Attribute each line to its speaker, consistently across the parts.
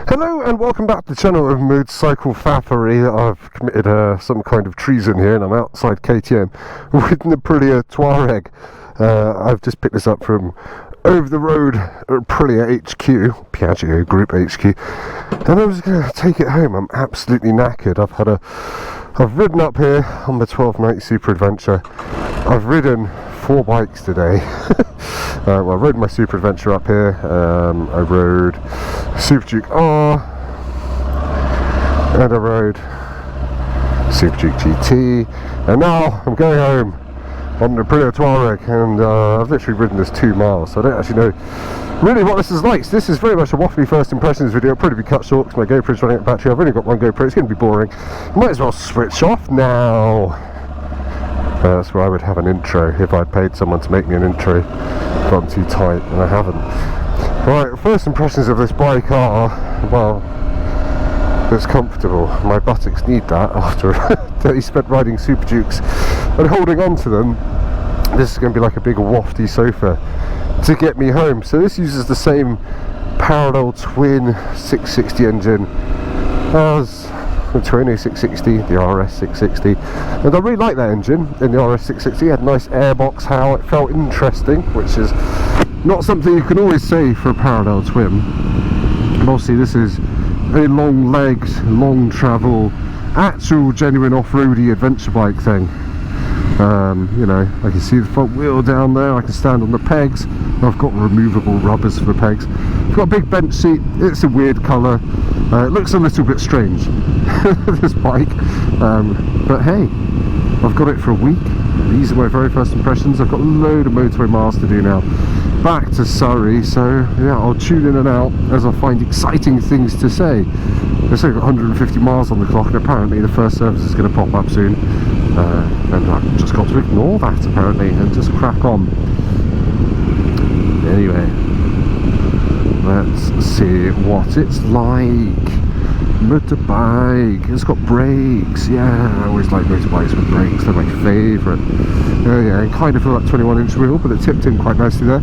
Speaker 1: Hello and welcome back to the channel of Motorcycle Faffery. I've committed some kind of treason here and I'm outside KTM with an Aprilia Tuareg. I've just picked this up from over the road at Aprilia HQ, Piaggio Group HQ, and I'm just going to take it home. I'm absolutely knackered. I've ridden up here on the 1290 Super Adventure. I've ridden 4 bikes today. Well, I rode my Super Adventure up here. I rode Super Duke R, and I rode Super Duke GT, and now I'm going home on the Aprilia Tuareg, and I've literally ridden this 2 miles, so I don't actually know really what this is like. So this is very much a waffly first impressions video. It'll probably be cut short because my GoPro's running out of battery. I've only got one GoPro, it's going to be boring. Might as well switch off now. That's where I would have an intro if I'd paid someone to make me an intro, but I'm too tight and I haven't. Right, first impressions of this bike are, well, it's comfortable. My buttocks need that after a day spent riding Super Dukes and holding on to them. This is going to be like a big wafty sofa to get me home. So this uses the same parallel twin 660 engine as the Twinny 660, the RS 660, and I really like that engine in the RS 660. It had a nice airbox, how it felt interesting, which is not something you can always say for a parallel twin. And obviously this is a long legged, long travel, actual genuine off-roady adventure bike thing. You know, I can see the front wheel down there, I can stand on the pegs. I've got removable rubbers for the pegs. I've got a big bench seat, it's a weird colour. It looks a little bit strange, this bike, but hey, I've got it for a week. These are my very first impressions. I've got a load of motorway miles to do now, back to Surrey, so yeah, I'll tune in and out as I find exciting things to say. There's only got 150 miles on the clock, and apparently the first service is going to pop up soon, and I've just got to ignore that apparently and just crack on. Anyway, let's see what it's like. Motorbike, it's got brakes. Yeah, I always like motorbikes with brakes, they're my favourite. Yeah, I kind of feel like 21-inch wheel, but it tipped in quite nicely there.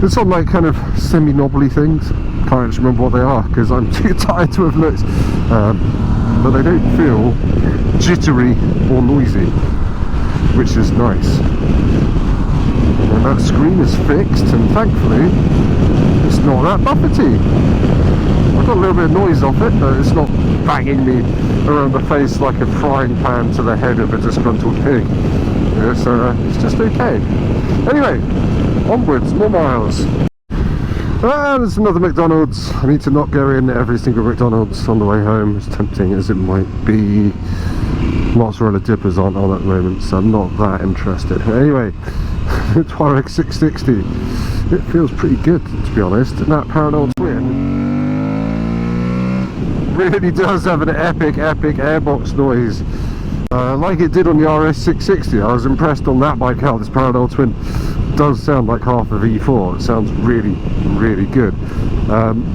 Speaker 1: It's on like kind of semi-knobbly things. Can't actually remember what they are because I'm too tired to have looked, but they don't feel jittery or noisy, which is nice. And that screen is fixed, and thankfully it's not that buffety. I've got a little bit of noise off it, but it's not banging me around the face like a frying pan to the head of a disgruntled pig. Yeah, so it's just okay. Anyway, onwards, more miles. There's another McDonald's. I need to not go in every single McDonald's on the way home, as tempting as it might be. Mozzarella dippers aren't on at the moment, so I'm not that interested. Anyway, Tuareg 660. It feels pretty good, to be honest. And that parallel twin really does have an epic airbox noise, like it did on the RS 660. I was impressed on that bike how this parallel twin does sound like half a V4. It sounds really good.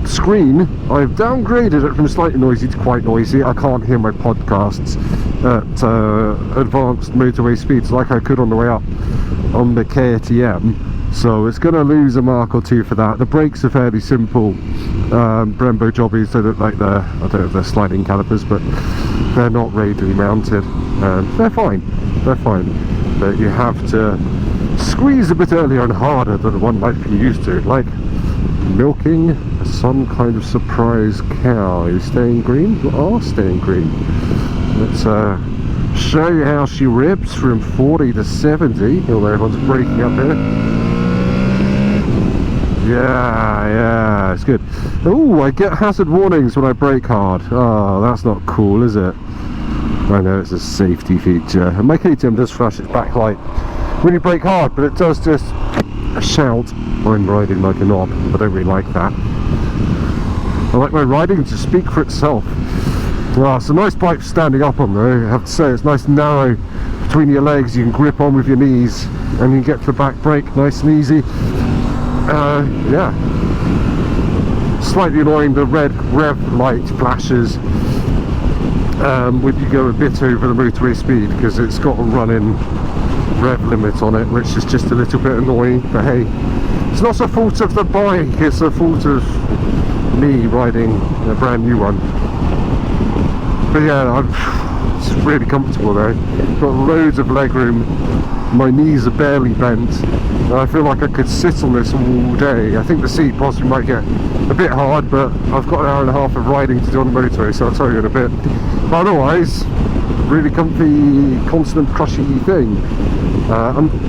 Speaker 1: Screen, I've downgraded it from slightly noisy to quite noisy. I can't hear my podcasts at advanced motorway speeds like I could on the way up on the KTM, so it's going to lose a mark or two for that. The brakes are fairly simple, Brembo jobbies. They look like they're, I don't know if they're sliding calipers, but they're not radially mounted. They're fine, but you have to squeeze a bit earlier and harder than one might be used to, like milking some kind of surprise cow. Are you staying green? You are staying green. Let's show you how she rips from 40 to 70, although everyone's braking up here. Yeah, it's good. Oh, I get hazard warnings when I brake hard. Oh, that's not cool, is it? I know it's a safety feature. And my KTM does flash its backlight when you brake hard, but it does just shout, I'm riding like a knob. I don't really like that. I like my riding to speak for itself. Oh, it's a nice bike standing up on though, I have to say. It's nice and narrow between your legs, you can grip on with your knees, and you can get to the back brake nice and easy. Yeah, slightly annoying, the red rev light flashes when you go a bit over the motorway speed, because it's got a run-in rev limit on it, which is just a little bit annoying. But hey, it's not a fault of the bike, it's a fault of me riding a brand new one. But yeah, it's really comfortable though. Got loads of legroom. My knees are barely bent. And I feel like I could sit on this all day. I think the seat possibly might get a bit hard, but I've got an hour and a half of riding to do on the motorway, so I'll tell you in a bit. But otherwise, really comfy, constant crushy thing.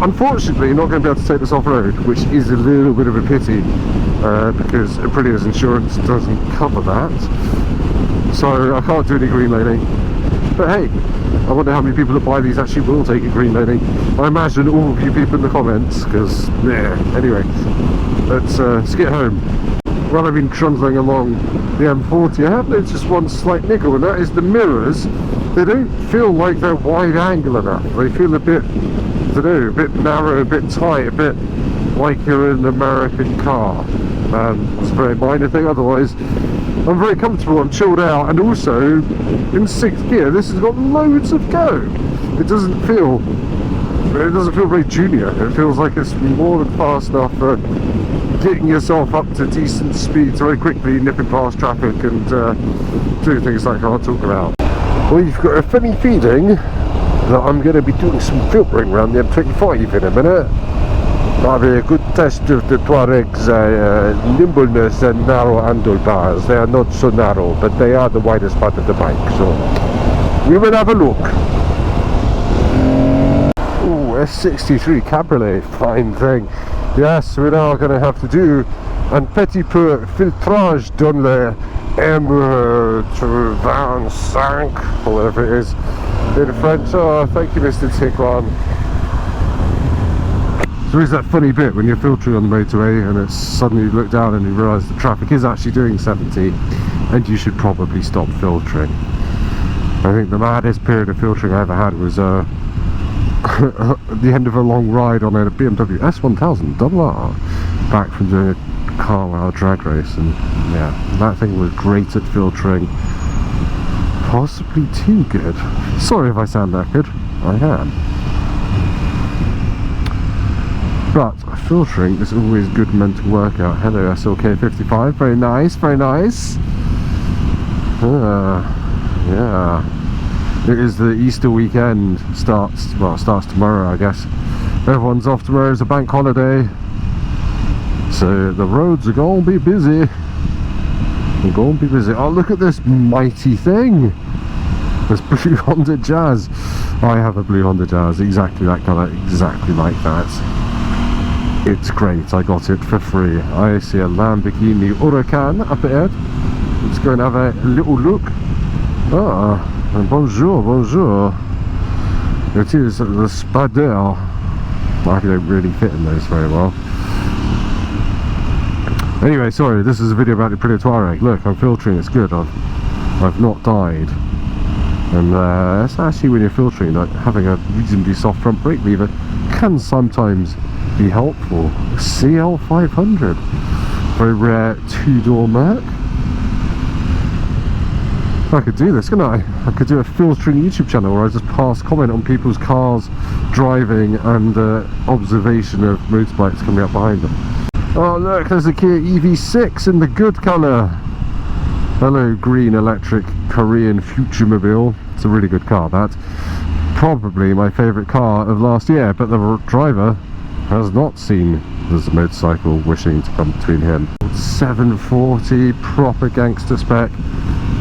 Speaker 1: Unfortunately, not going to be able to take this off-road, which is a little bit of a pity, because Aprilia's insurance doesn't cover that. So I can't do any green laning. But hey, I wonder how many people that buy these actually will take a green laning. I imagine all of you people in the comments, because, yeah, anyway, let's get home. While I've been trundling along the M40, I have noticed one slight niggle, and that is the mirrors. They don't feel like they're wide angle enough. They feel a bit, I don't know, a bit narrow, a bit tight, a bit like you're in an American car. It's a very minor thing, otherwise I'm very comfortable, I'm chilled out, and also in 6th gear this has got loads of go. It doesn't feel very junior. It feels like it's more than fast enough for getting yourself up to decent speeds very quickly, nipping past traffic and doing things like I can't talk about. Well, you've got a funny feeling that I'm going to be doing some filtering around the M25 in a minute. That'll be a good test of the Tuareg's nimbleness and narrow handlebars. They are not so narrow, but they are the widest part of the bike, so we will have a look. Ooh, S63 Cabriolet, fine thing. Yes, we're now going to have to do un petit peu filtrage dans le M25, or whatever it is in French. Oh, thank you, Mr. Tigran. So is that funny bit when you're filtering on the motorway and it's suddenly you look down and you realise the traffic is actually doing 70 and you should probably stop filtering. I think the maddest period of filtering I ever had was at the end of a long ride on a BMW S1000 RR back from doing a Carlisle drag race, and yeah, that thing was great at filtering. Possibly too good. Sorry if I sound that good. I am. But filtering is always good mental workout. Hello SLK55, very nice, very nice. Yeah. It is the Easter weekend, starts tomorrow, I guess. Everyone's off tomorrow, it's a bank holiday. So the roads are gonna be busy. They're gonna be busy. Oh, look at this mighty thing. This blue Honda Jazz. I have a blue Honda Jazz, exactly that colour, exactly like that. It's great, I got it for free. I see a Lamborghini Huracan up ahead. Let's go and have a little look. Ah, bonjour, bonjour. It is the Spadeur. I don't really fit in those very well. Anyway, sorry, this is a video about the Aprilia Tuareg. Look, I'm filtering, it's good. I've not died. And it's actually when you're filtering, like having a reasonably soft front brake lever can sometimes be helpful. CL500, very rare 2-door Merc. I could do this, couldn't I? I could do a filtering YouTube channel where I just pass comment on people's cars, driving, and observation of motorbikes coming up behind them. Oh look, there's a Kia EV6 in the good colour. Hello, green electric Korean Futuremobile. It's a really good car, that. Probably my favourite car of last year, but the driver has not seen this motorcycle wishing to come between him. 740, proper gangster spec.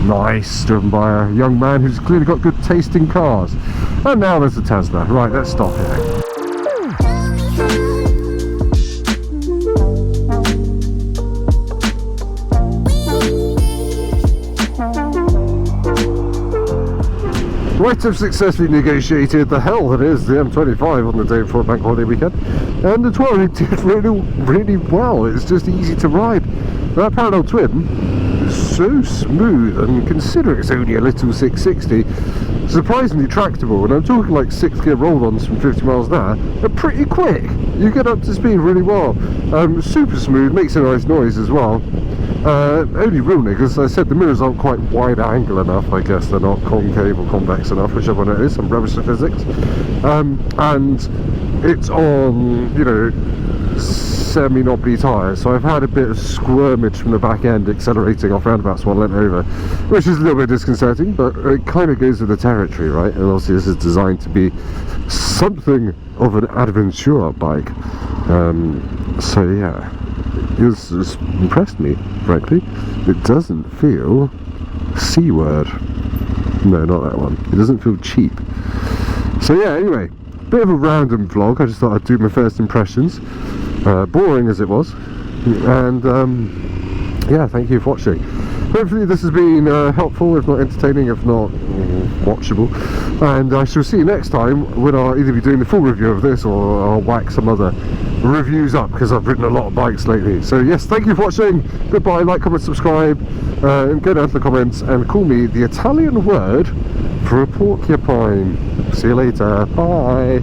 Speaker 1: Nice, driven by a young man who's clearly got good taste in cars. And now there's a Tesla. Right, let's stop here. Right, I've successfully negotiated the hell that is the M25 on the day before bank holiday weekend, and the Tuareg did really well. It's just easy to ride. That parallel twin is so smooth, and considering it's only a little 660, surprisingly tractable. And I'm talking like 6th gear roll-ons from 50 miles an hour. They're pretty quick. You get up to speed really well. Super smooth, makes a nice noise as well. Only real niggles, as I said, the mirrors aren't quite wide angle enough. I guess they're not concave or convex enough, whichever one it is. I'm rubbish at physics. And it's on, you know, semi-knobbly tyres, so I've had a bit of squirmage from the back end accelerating off roundabouts while I went over, which is a little bit disconcerting, but it kind of goes with the territory, right? And obviously this is designed to be something of an adventure bike. So yeah, it's impressed me, frankly. It doesn't feel C-word. No, not that one. It doesn't feel cheap. So yeah, anyway, bit of a random vlog. I just thought I'd do my first impressions, boring as it was, and yeah, thank you for watching. Hopefully this has been helpful, if not entertaining, if not watchable, and I shall see you next time when I'll either be doing the full review of this or I'll whack some other reviews up, because I've ridden a lot of bikes lately. So yes, thank you for watching. Goodbye. Like, comment, subscribe, and go down to the comments and call me the Italian word for a porcupine. See you later. Bye.